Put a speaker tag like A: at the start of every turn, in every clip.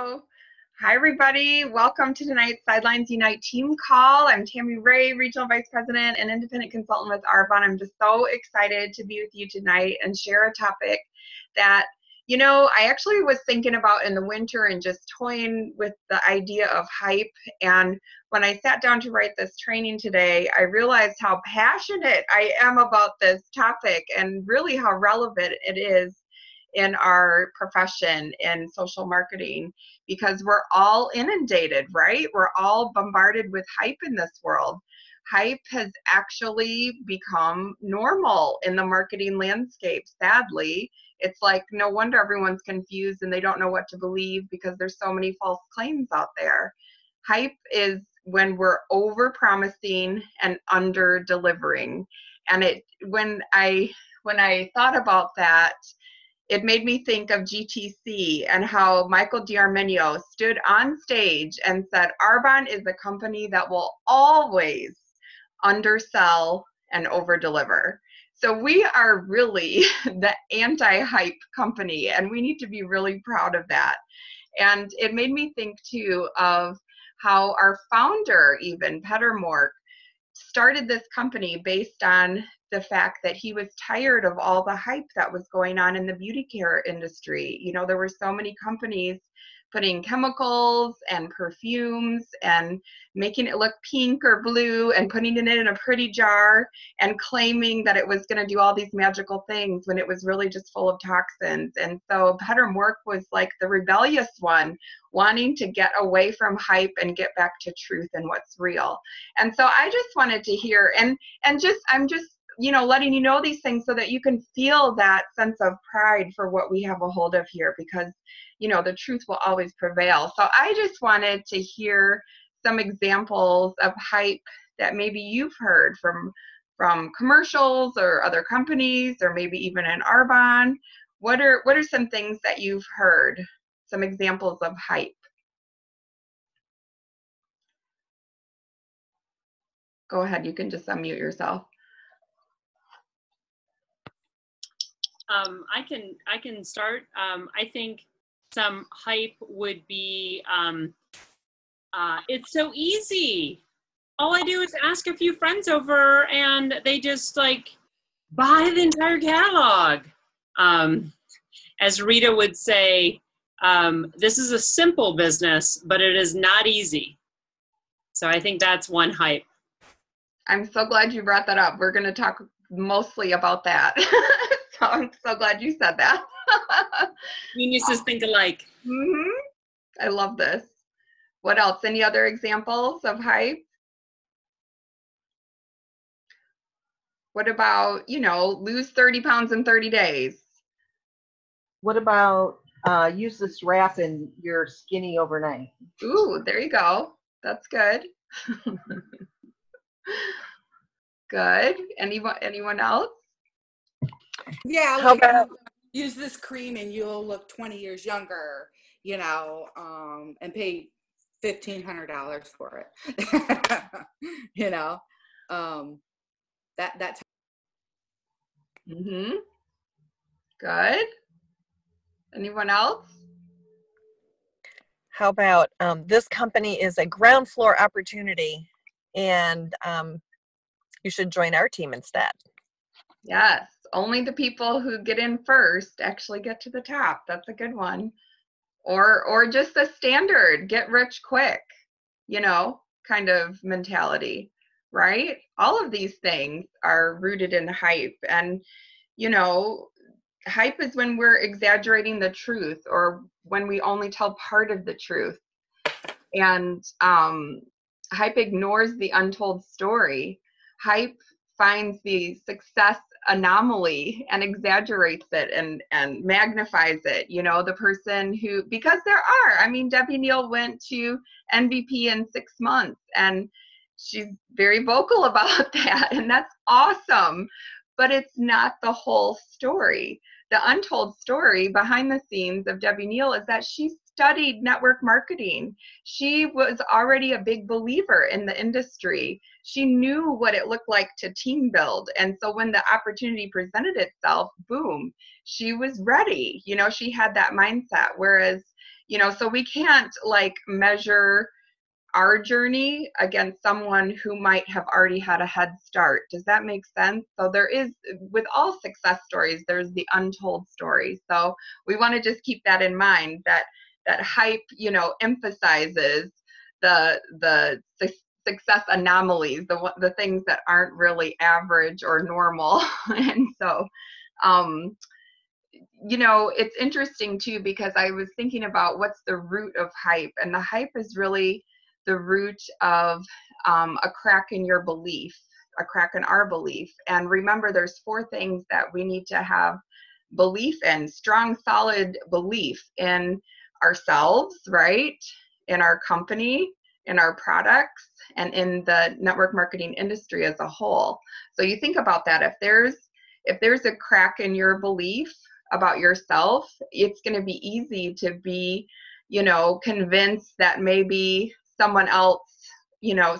A: Hello. Hi, everybody. Welcome to tonight's Sidelines Unite team call. I'm Tami Ray, Regional Vice President and Independent Consultant with Arbonne. I'm just so excited to be with you tonight and share a topic that, I actually was thinking about in the winter and just toying with the idea of hype. And when I sat down to write this training today, I realized how passionate I am about this topic and really how relevant it is in our profession in social marketing, because we're all inundated, right? We're all bombarded with hype in this world. Hype has actually become normal in the marketing landscape, sadly. It's like no wonder everyone's confused and they don't know what to believe because there's so many false claims out there. Hype is when we're over promising and under delivering. And when I thought about that, it made me think of GTC and how Michael D'Arminio stood on stage and said, Arbonne is a company that will always undersell and overdeliver. So we are really the anti-hype company, and we need to be really proud of that. And it made me think too of how our founder, even Petter Morck, started this company based on the fact that he was tired of all the hype that was going on in the beauty care industry. There were so many companies putting chemicals and perfumes and making it look pink or blue and putting it in a pretty jar and claiming that it was going to do all these magical things when it was really just full of toxins. And so Petter Morck was like the rebellious one, wanting to get away from hype and get back to truth and what's real. And so I just wanted to hear I'm just letting you know these things so that you can feel that sense of pride for what we have a hold of here, because the truth will always prevail. So I just wanted to hear some examples of hype that maybe you've heard from commercials or other companies, or maybe even in Arbonne. What are some things that you've heard, some examples of hype? Go ahead, you can just unmute yourself.
B: I can start. I think some hype would be, it's so easy. All I do is ask a few friends over and they just buy the entire catalog. As Rita would say, this is a simple business, but it is not easy. So I think that's one hype.
A: I'm so glad you brought that up. We're going to talk mostly about that. So I'm so glad you said that.
B: Geniuses think alike.
A: Mm-hmm. I love this. What else? Any other examples of hype? What about, lose 30 pounds in 30 days?
C: What about use this wrap and you're skinny overnight?
A: Ooh, there you go. That's good. Good. Anyone else?
D: Yeah,
C: How about
D: use this cream and you'll look 20 years younger, and pay $1,500 for it. That's
A: Mm-hmm. Good. Anyone else?
E: How about this company is a ground floor opportunity, and you should join our team instead.
A: Yes, only the people who get in first actually get to the top. That's a good one. Or just the standard, get rich quick, kind of mentality, right? All of these things are rooted in hype. And, hype is when we're exaggerating the truth or when we only tell part of the truth. And hype ignores the untold story. Hype finds the success anomaly and exaggerates it and magnifies it. The person who, because there are, Debbie Neal went to MVP in 6 months and she's very vocal about that, and that's awesome, but it's not the whole story. The untold story behind the scenes of Debbie Neal is that she studied network marketing. She was already a big believer in the industry. She knew what it looked like to team build. And so when the opportunity presented itself, boom, she was ready. She had that mindset. Whereas, You know, so we can't like measure our journey against someone who might have already had a head start. Does that make sense? So there is, with all success stories, there's the untold story. So we want to just keep that in mind, that hype, you know, emphasizes the success anomalies, the things that aren't really average or normal. And so, you know, it's interesting too, because I was thinking about what's the root of hype, and the hype is really the root of a crack in your belief, a crack in our belief. And remember, there's 4 things that we need to have belief in: strong, solid belief in ourselves, right? In our company, in our products, and in the network marketing industry as a whole. So you think about that. If there's a crack in your belief about yourself, it's going to be easy to be, you know, convinced that maybe someone else, you know,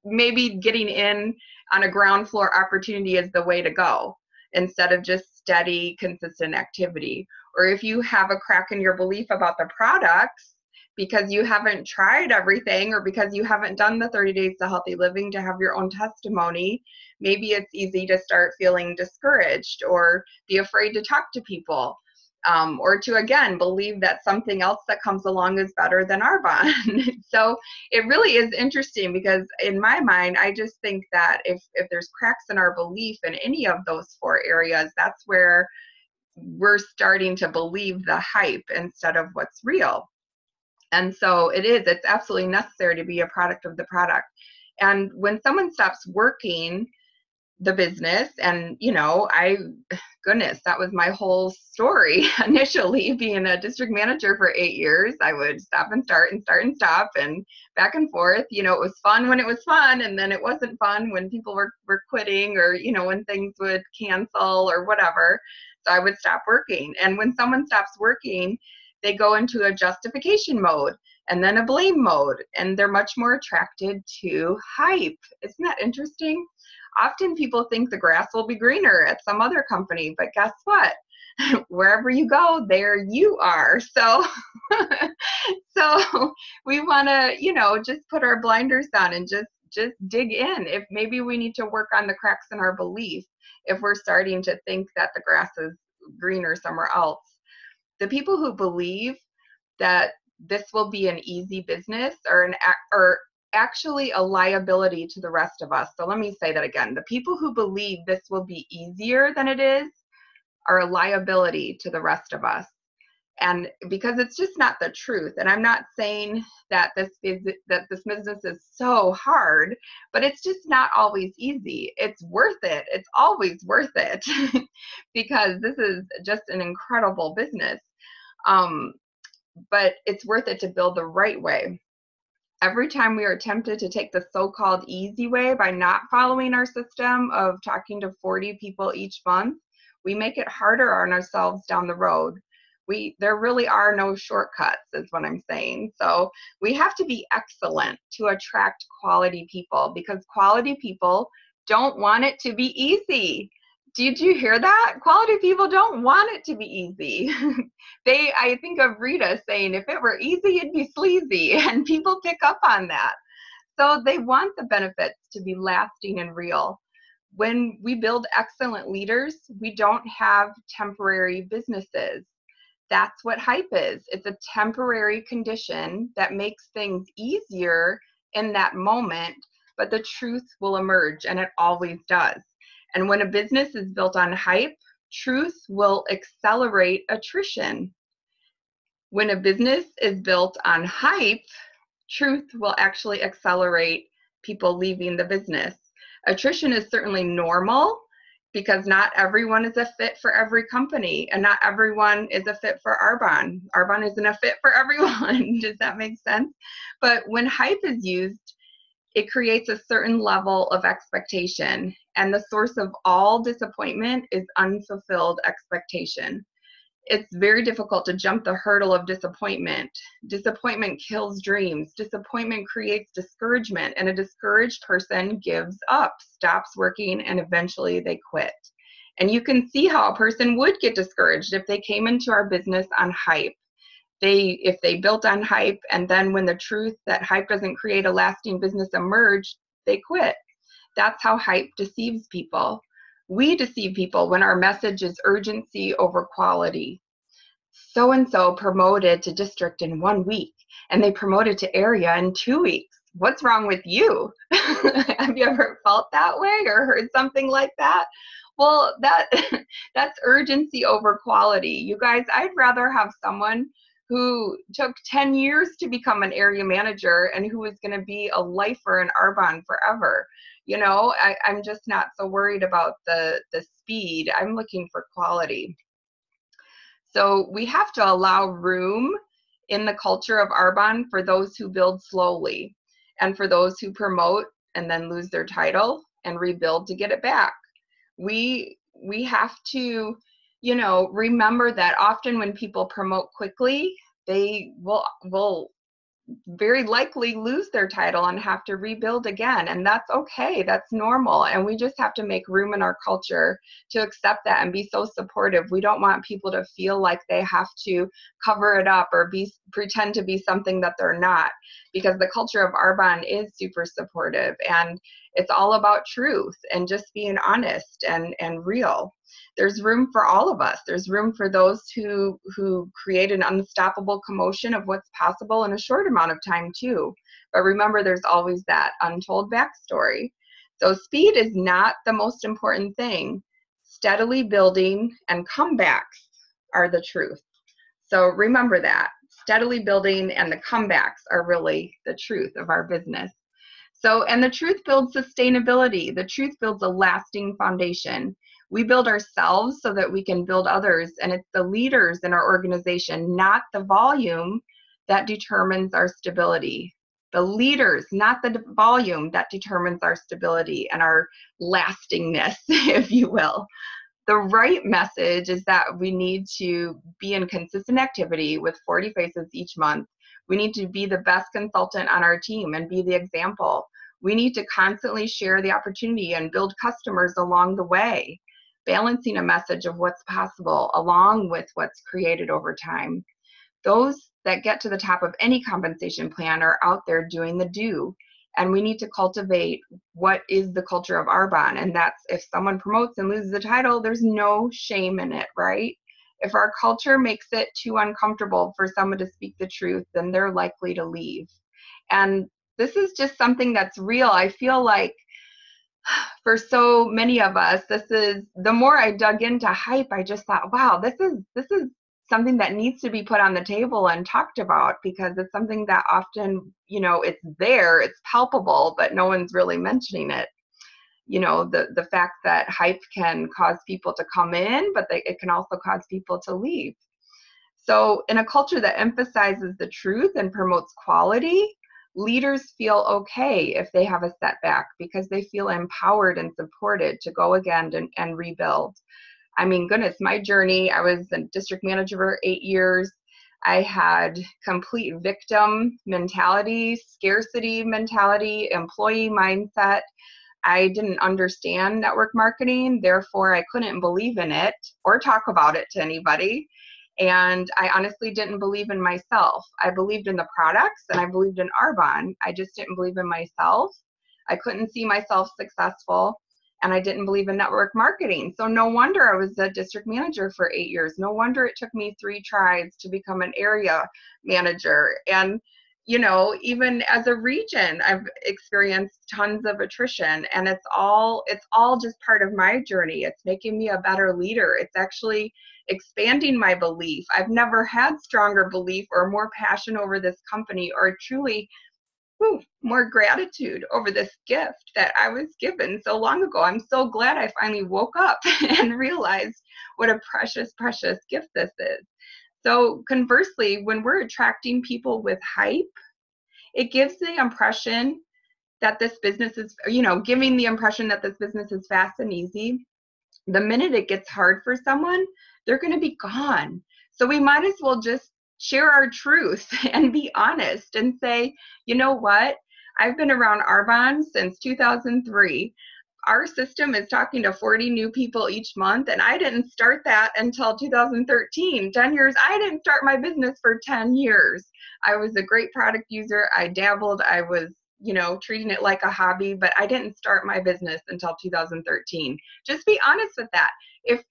A: maybe getting in on a ground floor opportunity is the way to go, instead of just steady, consistent activity. Or if you have a crack in your belief about the products because you haven't tried everything, or because you haven't done the 30 days to healthy living to have your own testimony, maybe it's easy to start feeling discouraged or be afraid to talk to people. Or to, again, believe that something else that comes along is better than Arbonne. So it really is interesting, because in my mind, I just think that if there's cracks in our belief in any of those 4 areas, that's where we're starting to believe the hype instead of what's real. And so it's absolutely necessary to be a product of the product. And when someone stops working the business, and, you know, goodness, that was my whole story initially, being a district manager for 8 years. I would stop and start and start and stop and back and forth. You know, it was fun when it was fun, and then it wasn't fun when people were quitting, or, you know, when things would cancel or whatever. So I would stop working. And when someone stops working, they go into a justification mode and then a blame mode, and they're much more attracted to hype. Isn't that interesting? Often people think the grass will be greener at some other company, but guess what? Wherever you go, there you are. So, so we want to, you know, just put our blinders on and just dig in. If maybe we need to work on the cracks in our belief, if we're starting to think that the grass is greener somewhere else. The people who believe that this will be an easy business are actually a liability to the rest of us. So let me say that again. The people who believe this will be easier than it is are a liability to the rest of us. And because it's just not the truth. And I'm not saying that this business is so hard, but it's just not always easy. It's worth it. It's always worth it because this is just an incredible business. But it's worth it to build the right way. Every time we are tempted to take the so-called easy way by not following our system of talking to 40 people each month, we make it harder on ourselves down the road. There really are no shortcuts, is what I'm saying. So we have to be excellent to attract quality people, because quality people don't want it to be easy. Did you hear that? Quality people don't want it to be easy. I think of Rita saying, if it were easy, it'd be sleazy, and people pick up on that. So they want the benefits to be lasting and real. When we build excellent leaders, we don't have temporary businesses. That's what hype is. It's a temporary condition that makes things easier in that moment, but the truth will emerge, and it always does. And when a business is built on hype, truth will accelerate attrition. When a business is built on hype, truth will actually accelerate people leaving the business. Attrition is certainly normal, because not everyone is a fit for every company, and not everyone is a fit for Arbonne. Arbonne isn't a fit for everyone. Does that make sense? But when hype is used, it creates a certain level of expectation, and the source of all disappointment is unfulfilled expectation. It's very difficult to jump the hurdle of disappointment. Disappointment kills dreams. Disappointment creates discouragement, and a discouraged person gives up, stops working, and eventually they quit. And you can see how a person would get discouraged if they came into our business on hype. if they built on hype, and then when the truth that hype doesn't create a lasting business emerged, they quit. That's how hype deceives people. We deceive people when our message is urgency over quality. So-and-so promoted to district in 1 week, and they promoted to area in 2 weeks. What's wrong with you? Have you ever felt that way or heard something like that? Well, that's urgency over quality. You guys, I'd rather have someone who took 10 years to become an area manager and who is going to be a lifer in Arbonne forever. You know, I'm just not so worried about the speed. I'm looking for quality. So we have to allow room in the culture of Arbonne for those who build slowly and for those who promote and then lose their title and rebuild to get it back. We have to, you know, remember that often when people promote quickly, they will very likely lose their title and have to rebuild again. And that's okay. That's normal. And we just have to make room in our culture to accept that and be so supportive. We don't want people to feel like they have to cover it up or pretend to be something that they're not, because the culture of Arbonne is super supportive, and it's all about truth and just being honest and real. There's room for all of us. There's room for those who create an unstoppable commotion of what's possible in a short amount of time too. But remember, there's always that untold backstory. So speed is not the most important thing. Steadily building and comebacks are the truth. So remember that. Steadily building and the comebacks are really the truth of our business. So, and the truth builds sustainability. The truth builds a lasting foundation. We build ourselves so that we can build others, and it's the leaders in our organization, not the volume, that determines our stability. The leaders, not the volume, that determines our stability and our lastingness, if you will. The right message is that we need to be in consistent activity with 40 faces each month. We need to be the best consultant on our team and be the example. We need to constantly share the opportunity and build customers along the way, balancing a message of what's possible along with what's created over time. Those that get to the top of any compensation plan are out there doing the do. And we need to cultivate what is the culture of Arbonne. And that's, if someone promotes and loses the title, there's no shame in it, right? If our culture makes it too uncomfortable for someone to speak the truth, then they're likely to leave. And this is just something that's real. I feel like for so many of us, this is, the more I dug into hype, I just thought, wow, this is something that needs to be put on the table and talked about, because it's something that often, you know, it's there, it's palpable, but no one's really mentioning it. You know, the fact that hype can cause people to come in, but it can also cause people to leave. So in a culture that emphasizes the truth and promotes quality, leaders feel okay if they have a setback, because they feel empowered and supported to go again and rebuild. I mean, goodness, my journey, I was a district manager for 8 years. I had complete victim mentality, scarcity mentality, employee mindset. I didn't understand network marketing, therefore I couldn't believe in it or talk about it to anybody. And I honestly didn't believe in myself. I believed in the products and I believed in Arbonne. I just didn't believe in myself. I couldn't see myself successful, and I didn't believe in network marketing. So no wonder I was a district manager for 8 years. No wonder it took me 3 tries to become an area manager. And you know, even as a region, I've experienced tons of attrition, and it's all just part of my journey. It's making me a better leader. It's actually expanding my belief. I've never had stronger belief or more passion over this company, or truly more gratitude over this gift that I was given so long ago. I'm so glad I finally woke up and realized what a precious, precious gift this is. So conversely, when we're attracting people with hype, it gives the impression that this business is, you know, giving the impression that this business is fast and easy. The minute it gets hard for someone, they're going to be gone. So we might as well just share our truth and be honest and say, you know what? I've been around Arbonne since 2003. our system is talking to 40 new people each month, and I didn't start that until 2013. 10 years. I didn't start my business for 10 years. I was a great product user. I dabbled. I was, treating it like a hobby, but I didn't start my business until 2013. Just be honest with that. If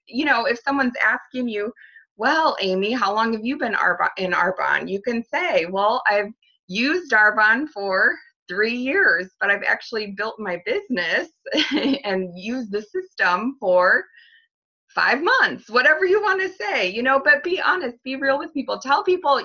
A: someone's asking you, well, Amy, how long have you been in Arbonne? You can say, well, I've used Arbonne for 3 years, but I've actually built my business and used the system for 5 months, whatever you want to say, but be honest, be real with people. Tell people,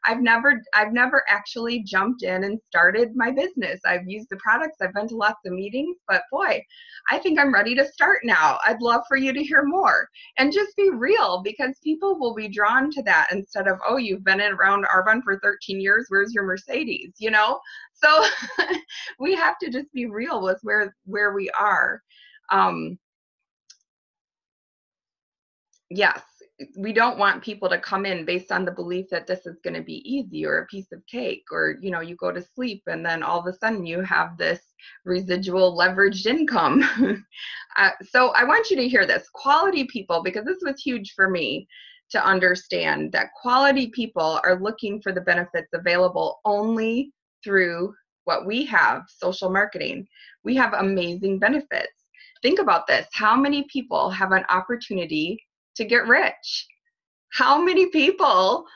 A: I've never actually jumped in and started my business. I've used the products. I've been to lots of meetings, but boy, I think I'm ready to start now. I'd love for you to hear more, and just be real, because people will be drawn to that instead of, oh, you've been around Arbonne for 13 years. Where's your Mercedes? So we have to just be real with where we are. Yes, we don't want people to come in based on the belief that this is going to be easy or a piece of cake, or, you go to sleep and then all of a sudden you have this residual leveraged income. So I want you to hear this. Quality people, because this was huge for me to understand, that quality people are looking for the benefits available only through what we have, social marketing. We have amazing benefits. Think about this. How many people have an opportunity to get rich? How many people,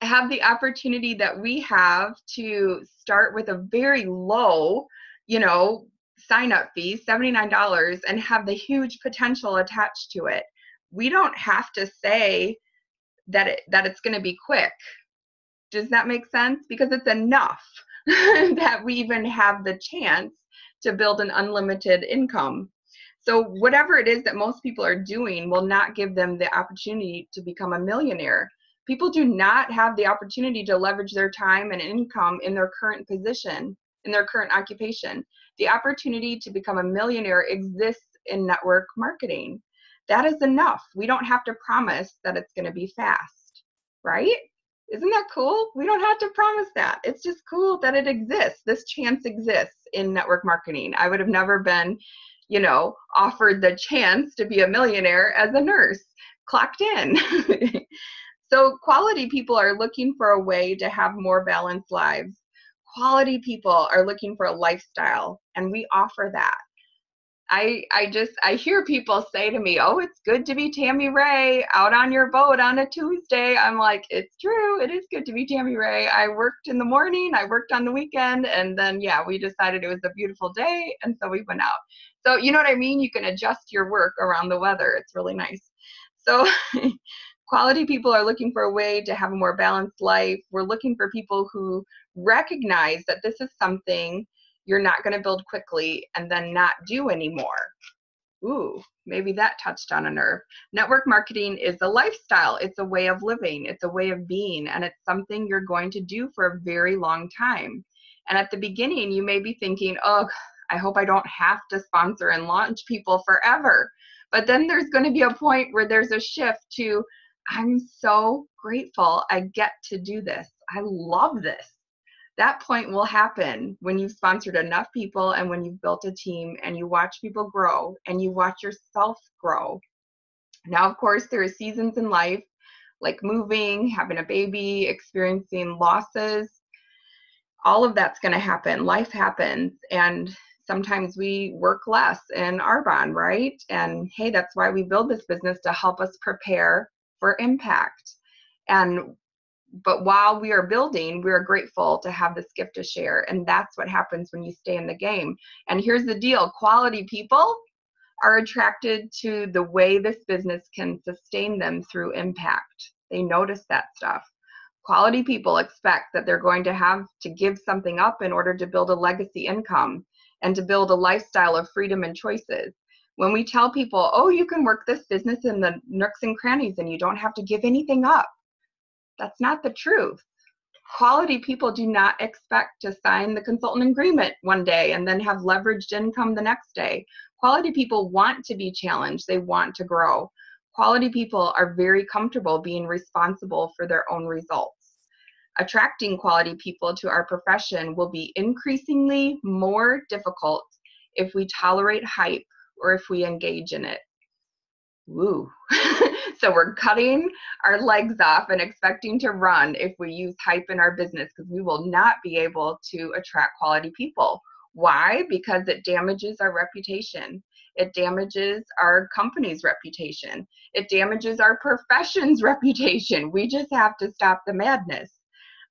A: have the opportunity that we have to start with a very low, sign-up fee, $79, and have the huge potential attached to it? We don't have to say that it's going to be quick. Does that make sense? Because it's enough that we even have the chance to build an unlimited income. So whatever it is that most people are doing will not give them the opportunity to become a millionaire. People do not have the opportunity to leverage their time and income in their current position, in their current occupation. The opportunity to become a millionaire exists in network marketing. That is enough. We don't have to promise that it's going to be fast, right? Isn't that cool? We don't have to promise that. It's just cool that it exists. This chance exists in network marketing. I would have never been offered the chance to be a millionaire as a nurse, clocked in. So quality people are looking for a way to have more balanced lives. Quality people are looking for a lifestyle, and we offer that. I hear people say to me, oh, it's good to be Tami Ray out on your boat on a Tuesday. I'm like, it's true. It is good to be Tami Ray. I worked in the morning, I worked on the weekend, and then, we decided it was a beautiful day, and so we went out. So you know what I mean? You can adjust your work around the weather. It's really nice. So quality people are looking for a way to have a more balanced life. We're looking for people who recognize that this is something you're not going to build quickly and then not do anymore. Ooh, maybe that touched on a nerve. Network marketing is a lifestyle. It's a way of living. It's a way of being, and it's something you're going to do for a very long time. And at the beginning, you may be thinking, oh, I hope I don't have to sponsor and launch people forever. But then there's going to be a point where there's a shift to, I'm so grateful I get to do this. I love this. That point will happen when you've sponsored enough people and when you've built a team and you watch people grow and you watch yourself grow. Now, of course, there are seasons in life like moving, having a baby, experiencing losses. All of that's going to happen. Life happens. And sometimes we work less in Arbonne, right? And hey, that's why we build this business, to help us prepare for impact. But while we are building, we are grateful to have this gift to share. And that's what happens when you stay in the game. And here's the deal. Quality people are attracted to the way this business can sustain them through impact. They notice that stuff. Quality people expect that they're going to have to give something up in order to build a legacy income and to build a lifestyle of freedom and choices. When we tell people, oh, you can work this business in the nooks and crannies and you don't have to give anything up, that's not the truth. Quality people do not expect to sign the consultant agreement one day and then have leveraged income the next day. Quality people want to be challenged. They want to grow. Quality people are very comfortable being responsible for their own results. attracting quality people to our profession will be increasingly more difficult if we tolerate hype or if we engage in it. Woo. So we're cutting our legs off and expecting to run if we use hype in our business, because we will not be able to attract quality people. Why? Because it damages our reputation. It damages our company's reputation. It damages our profession's reputation. We just have to stop the madness.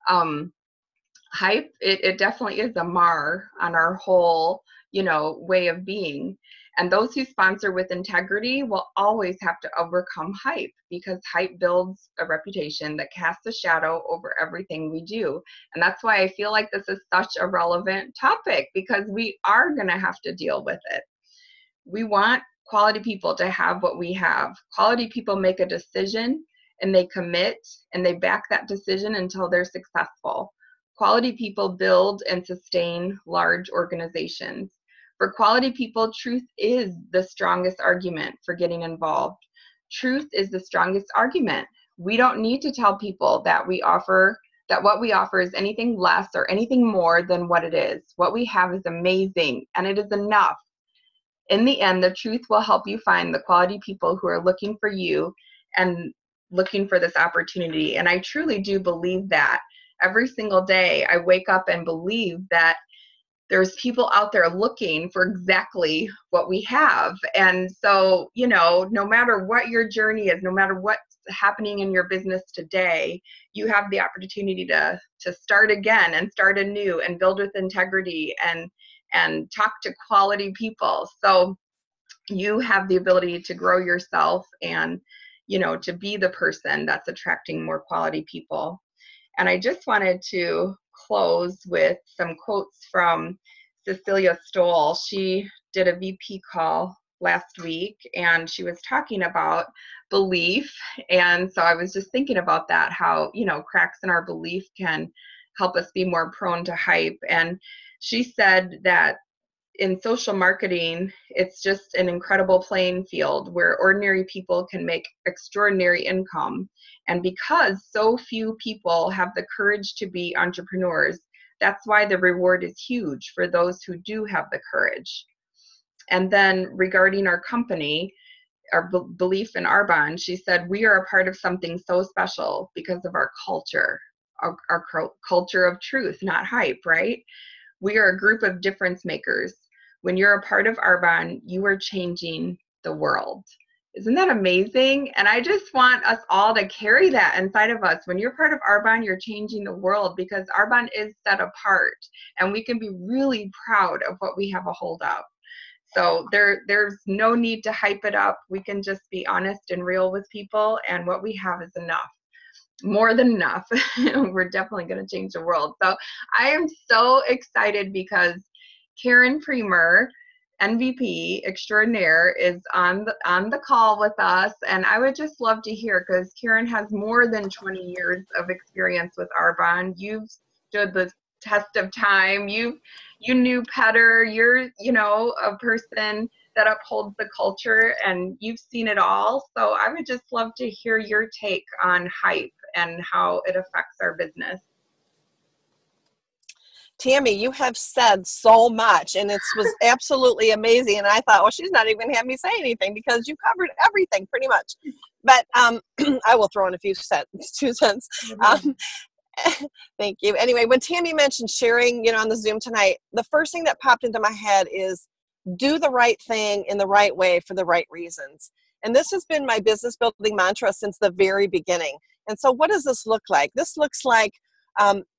A: Hype, it definitely is a mar on our whole, way of being. And those who sponsor with integrity will always have to overcome hype, because hype builds a reputation that casts a shadow over everything we do. And that's why I feel like this is such a relevant topic, because we are going to have to deal with it. We want quality people to have what we have. Quality people make a decision and they commit and they back that decision until they're successful. Quality people build and sustain large organizations. For quality people, truth is the strongest argument for getting involved. Truth is the strongest argument. We don't need to tell people that what we offer is anything less or anything more than what it is. What we have is amazing, and it is enough. In the end, the truth will help you find the quality people who are looking for you and looking for this opportunity. And I truly do believe that. Every single day, I wake up and believe that there's people out there looking for exactly what we have. And so, no matter what your journey is, no matter what's happening in your business today, you have the opportunity to start again and start anew and build with integrity and talk to quality people. So you have the ability to grow yourself and, to be the person that's attracting more quality people. And I just wanted to close with some quotes from Cecilia Stoll. She did a VP call last week and she was talking about belief. And so I was just thinking about that, how, cracks in our belief can help us be more prone to hype. And she said that in social marketing, it's just an incredible playing field where ordinary people can make extraordinary income. And because so few people have the courage to be entrepreneurs, that's why the reward is huge for those who do have the courage. And then regarding our company, our belief in Arbonne, she said, we are a part of something so special because of our culture, our culture of truth, not hype, right? We are a group of difference makers. When you're a part of Arbonne, you are changing the world. Isn't that amazing? And I just want us all to carry that inside of us. When you're part of Arbonne, you're changing the world, because Arbonne is set apart and we can be really proud of what we have a hold of. So there's no need to hype it up. We can just be honest and real with people, and what we have is enough. More than enough. We're definitely going to change the world. So I am so excited because Karen Premer, MVP extraordinaire, is on the call with us, and I would just love to hear, because Karen has more than 20 years of experience with Arbonne. You've stood the test of time. You knew Petter. You're a person that upholds the culture, and you've seen it all. So I would just love to hear your take on hype and how it affects our business.
E: Tami, you have said so much, and it was absolutely amazing. And I thought, well, she's not even going to have me say anything because you covered everything pretty much. But I will throw in a few two cents. Thank you. Anyway, when Tami mentioned sharing, on the Zoom tonight, the first thing that popped into my head is do the right thing in the right way for the right reasons. And this has been my business building mantra since the very beginning. And so what does this look like? This looks like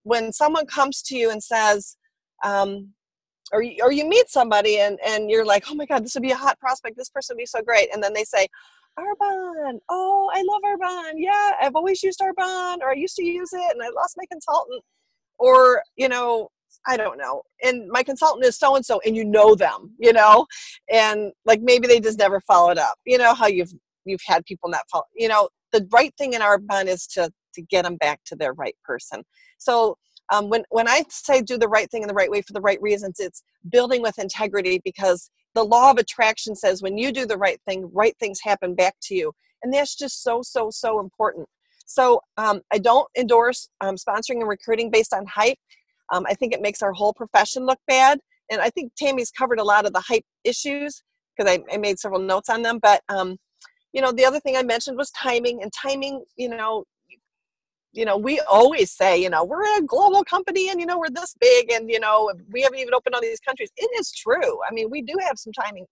E: when someone comes to you and says, or you meet somebody and you're like, oh my God, this would be a hot prospect. This person would be so great. And then they say, Arbonne, oh, I love Arbonne. Yeah, I've always used Arbonne, or I used to use it and I lost my consultant. Or, I don't know. And my consultant is so-and-so, and you know them, and like maybe they just never followed up. You know how you've had people not follow, the right thing in Arbonne is to get them back to their right person. So when I say do the right thing in the right way for the right reasons, it's building with integrity, because the law of attraction says when you do the right thing, right things happen back to you. And that's just so important. So I don't endorse sponsoring and recruiting based on hype. I think it makes our whole profession look bad. And I think Tammy's covered a lot of the hype issues because I made several notes on them. But, the other thing I mentioned was timing. And timing, we always say, we're a global company and, we're this big and, we haven't even opened all these countries. It is true. I mean, we do have some timing,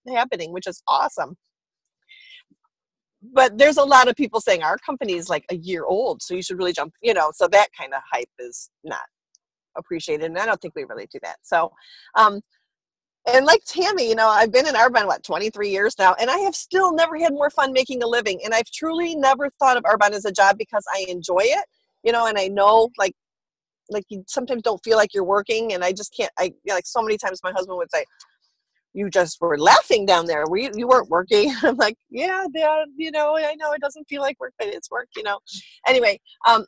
E: happening, which is awesome. But there's a lot of people saying our company is like a year old, so you should really jump, so that kind of hype is not appreciated. And I don't think we really do that. So, and like Tami, I've been in Arbonne, 23 years now, and I have still never had more fun making a living. And I've truly never thought of Arbonne as a job because I enjoy it, and I know like you sometimes don't feel like you're working, and I just can't, like so many times my husband would say, you just were laughing down there. You weren't working. I'm like, yeah, Dad, I know it doesn't feel like work, but it's work, Anyway,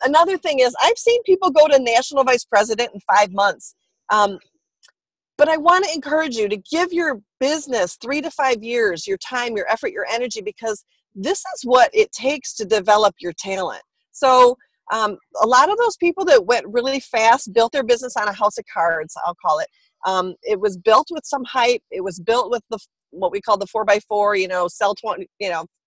E: another thing is I've seen people go to national vice president in 5 months. But I want to encourage you to give your business 3 to 5 years, your time, your effort, your energy, because this is what it takes to develop your talent. So a lot of those people that went really fast built their business on a house of cards, I'll call it. It was built with some hype. It was built with what we call the 4x4, sell 20,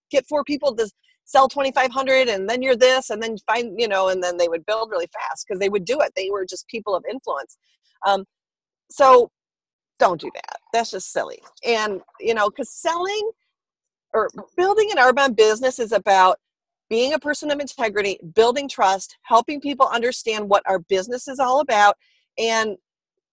E: get 4 people to sell 2,500 and then you're this and then find, and then they would build really fast because they would do it. They were just people of influence. So don't do that. That's just silly. And, because selling or building an Arbonne business is about being a person of integrity, building trust, helping people understand what our business is all about. And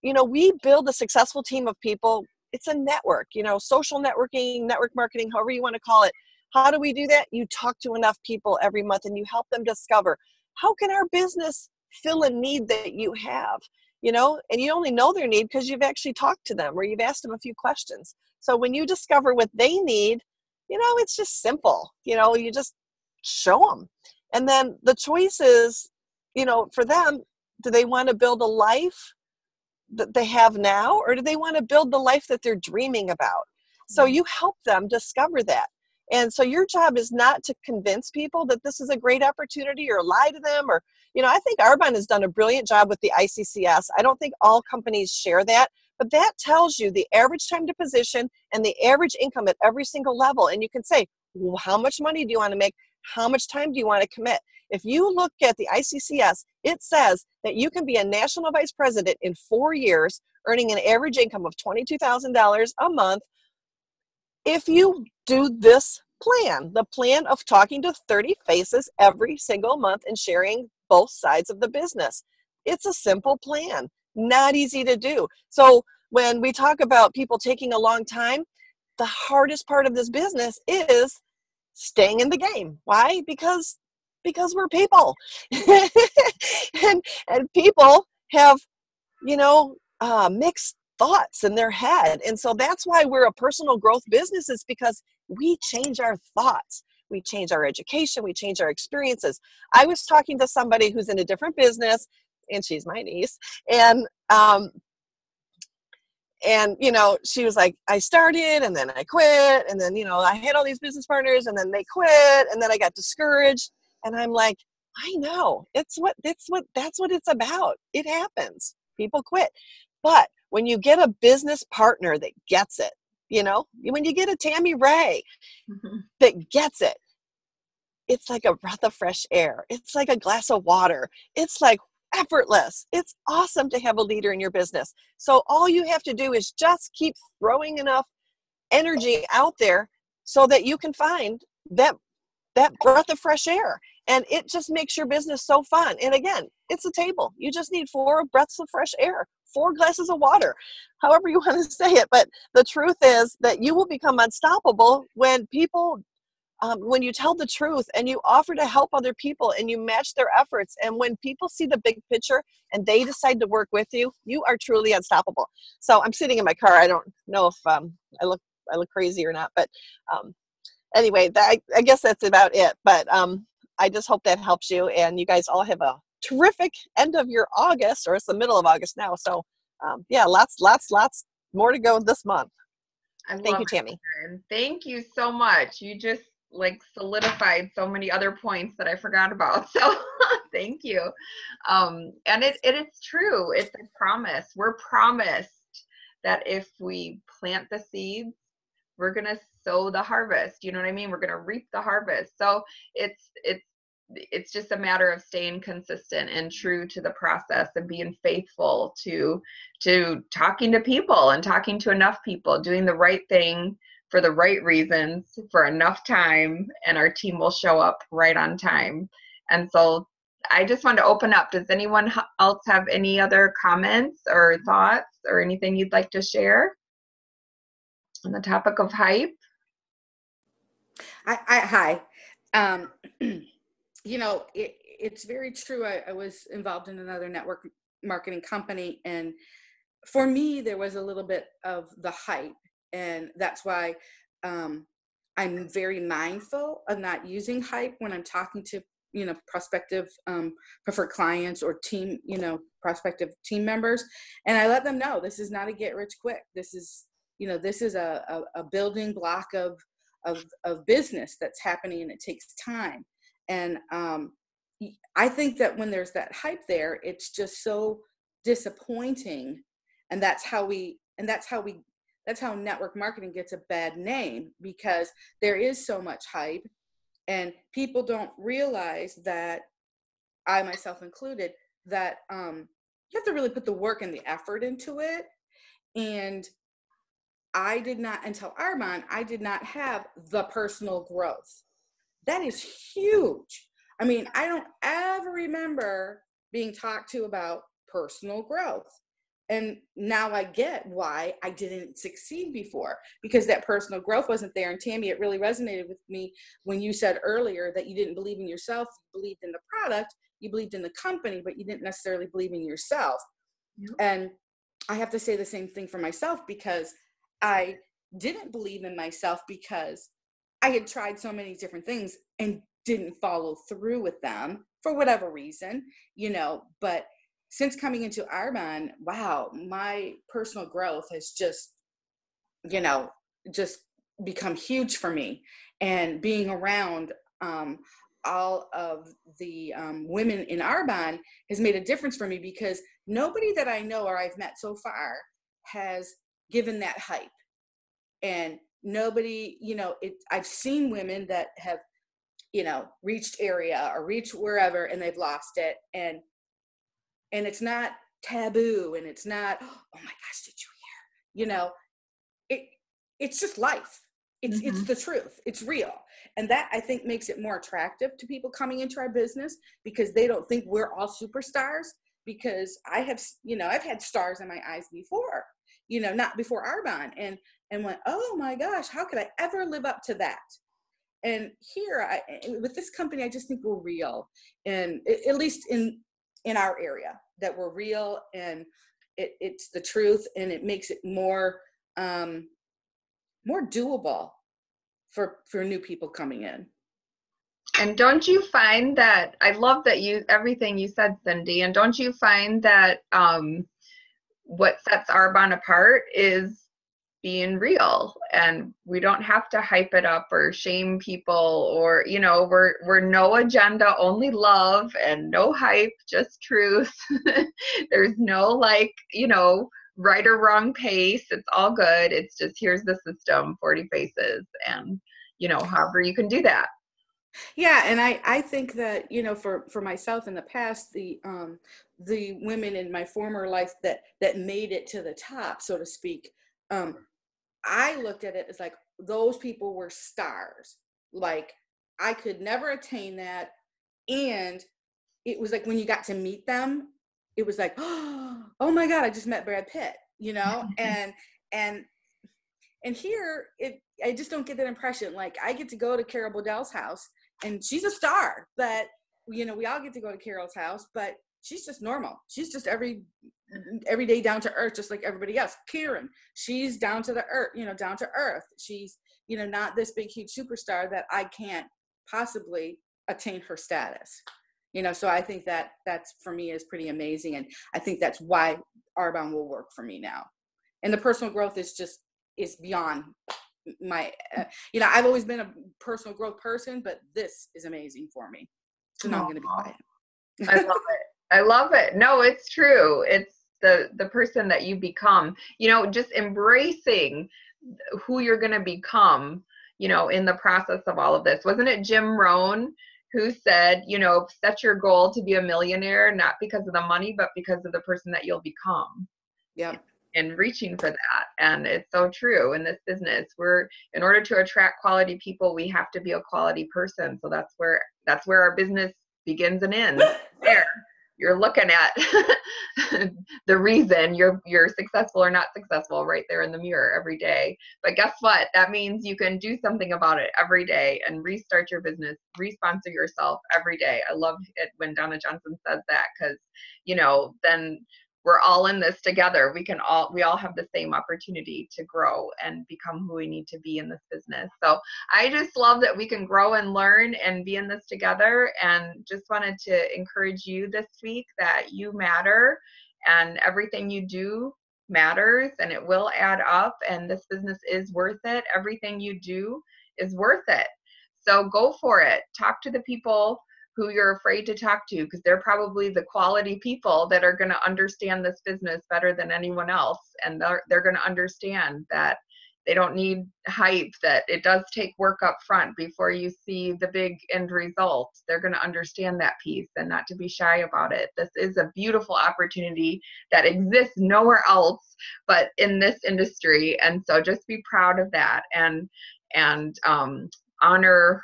E: we build a successful team of people. It's a network, social networking, network marketing, however you want to call it. How do we do that? You talk to enough people every month and you help them discover, how can our business fill a need that you have, and you only know their need because you've actually talked to them or you've asked them a few questions. So when you discover what they need, it's just simple, you just show them. And then the choice is, for them, do they want to build a life that they have now, or do they want to build the life that they're dreaming about? So you help them discover that. And so your job is not to convince people that this is a great opportunity or lie to them, or, I think Arbonne has done a brilliant job with the ICCS. I don't think all companies share that, but that tells you the average time to position and the average income at every single level. And you can say, well, how much money do you want to make? How much time do you want to commit? If you look at the ICCS, it says that you can be a national vice president in 4 years, earning an average income of $22,000 a month if you do this plan, the plan of talking to 30 faces every single month and sharing both sides of the business. It's a simple plan, not easy to do. So when we talk about people taking a long time, the hardest part of this business is staying in the game. Why? Because we're people. and people have, mixed thoughts in their head. And so that's why we're a personal growth business, is because we change our thoughts. We change our education. We change our experiences. I was talking to somebody who's in a different business, and she's my niece. And she was like, I started and then I quit. And then, I had all these business partners and then they quit. And then I got discouraged. And I'm like, I know that's what it's about. It happens. People quit. But when you get a business partner that gets it, when you get a Tami Ray that gets it, it's like a breath of fresh air. It's like a glass of water. It's like effortless. It's awesome to have a leader in your business. So all you have to do is just keep throwing enough energy out there so that you can find that breath of fresh air. And it just makes your business so fun. And again, it's a table. You just need 4 breaths of fresh air, 4 glasses of water, however you want to say it. But the truth is that you will become unstoppable when people, when you tell the truth and you offer to help other people and you match their efforts. And when people see the big picture and they decide to work with you, you are truly unstoppable. So I'm sitting in my car. I don't know if I look crazy or not, but anyway, I guess that's about it. But I just hope that helps you, and you guys all have a terrific end of your August, or it's the middle of August now. So lots more to go this month. Thank you, Tami.
A: Thank you so much. You just like solidified so many other points that I forgot about. So thank you. And it's true. It's a promise. We're promised that if we plant the seeds, we're going to sow the harvest. You know what I mean? We're going to reap the harvest. So it's just a matter of staying consistent and true to the process and being faithful to talking to people and talking to enough people, doing the right thing for the right reasons for enough time, and our team will show up right on time. And so I just want to open up. Does anyone else have any other comments or thoughts or anything you'd like to share on the topic of hype?
D: Hi. You know, it's very true. I was involved in another network marketing company, and for me, there was a little bit of the hype, and that's why I'm very mindful of not using hype when I'm talking to, you know, prospective preferred clients or team, you know, prospective team members, and I let them know this is not a get rich quick. This is, you know, this is a building block of business that's happening, and it takes time. And I think that when there's that hype there, it's just so disappointing, and that's how network marketing gets a bad name, because there is so much hype, and people don't realize that, I myself included, that you have to really put the work and the effort into it. And I did not, until Arbonne, I did not have the personal growth. That is huge. I mean, I don't ever remember being talked to about personal growth. And now I get why I didn't succeed before, because that personal growth wasn't there. And Tami, it really resonated with me when you said earlier that you didn't believe in yourself, you believed in the product, you believed in the company, but you didn't necessarily believe in yourself. Yep. And I have to say the same thing for myself, because I didn't believe in myself because I had tried so many different things and didn't follow through with them for whatever reason, you know. But since coming into Arbonne, wow, my personal growth has just, you know, just become huge for me. And being around all of the women in Arbonne has made a difference for me, because nobody that I know or I've met so far has given that hype. And nobody, you know, I've seen women that have, you know, reached area or reached wherever, and they've lost it. And it's not taboo, and it's not, oh my gosh, did you hear? You know, it's just life. It's the truth. It's real. And that, I think, makes it more attractive to people coming into our business, because they don't think we're all superstars. Because I have, you know, I've had stars in my eyes before, you know, not before Arbonne, and went, oh my gosh, how could I ever live up to that? And here, with this company, I just think we're real, and at least in our area, that we're real, and it's the truth, and it makes it more doable for new people coming in.
A: And don't you find that, I love that everything you said, Cindy, and don't you find that what sets Arbonne apart is being real, and we don't have to hype it up or shame people, or, you know, we're no agenda, only love, and no hype, just truth. There's no, like, you know, right or wrong pace. It's all good. It's just, here's the system, 40 faces, and, you know, however you can do that.
D: Yeah, and I think that, you know, for myself in the past, the women in my former life that made it to the top, so to speak, I looked at it as like, those people were stars. Like, I could never attain that. And it was like, when you got to meet them, it was like, oh my God, I just met Brad Pitt, you know? and here, I just don't get that impression. Like, I get to go to Carol Bodell's house, and she's a star, but, you know, we all get to go to Carol's house, but she's just normal. She's just every day down to earth, just like everybody else. Karen, she's down to the earth, you know, down to earth. She's, you know, not this big, huge superstar that I can't possibly attain her status, you know. So I think that's, for me, is pretty amazing. And I think that's why Arbonne will work for me now. And the personal growth is beyond my, you know, I've always been a personal growth person, but this is amazing for me. So now I'm going to be quiet.
A: I love it. I love it. No, it's true. It's the person that you become, you know, just embracing who you're going to become, you know, in the process of all of this. Wasn't it Jim Rohn who said, you know, set your goal to be a millionaire, not because of the money, but because of the person that you'll become.
D: Yeah.
A: And reaching for that. And it's so true in this business. In order to attract quality people, we have to be a quality person. So that's where our business begins and ends. There. You're looking at the reason you're successful or not successful right there in the mirror every day. But guess what? That means you can do something about it every day and restart your business, responsor yourself every day. I love it when Donna Johnson says that, because, you know, then we're all in this together. We all have the same opportunity to grow and become who we need to be in this business. So I just love that we can grow and learn and be in this together, and just wanted to encourage you this week that you matter and everything you do matters, and it will add up, and this business is worth it. Everything you do is worth it. So go for it. Talk to the people who you're afraid to talk to, because they're probably the quality people that are going to understand this business better than anyone else. And they're going to understand that they don't need hype, that it does take work up front before you see the big end result. They're going to understand that piece and not to be shy about it. This is a beautiful opportunity that exists nowhere else but in this industry. And so just be proud of that, and honor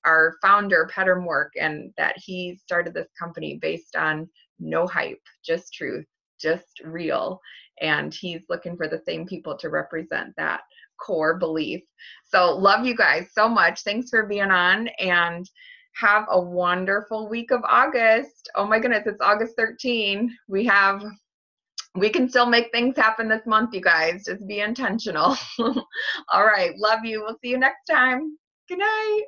A: our founder, Petter Morck, and that he started this company based on no hype, just truth, just real. And he's looking for the same people to represent that core belief. So love you guys so much. Thanks for being on, and have a wonderful week of August. Oh my goodness, it's August 13. We can still make things happen this month, you guys. Just be intentional. All right. Love you. We'll see you next time. Good night.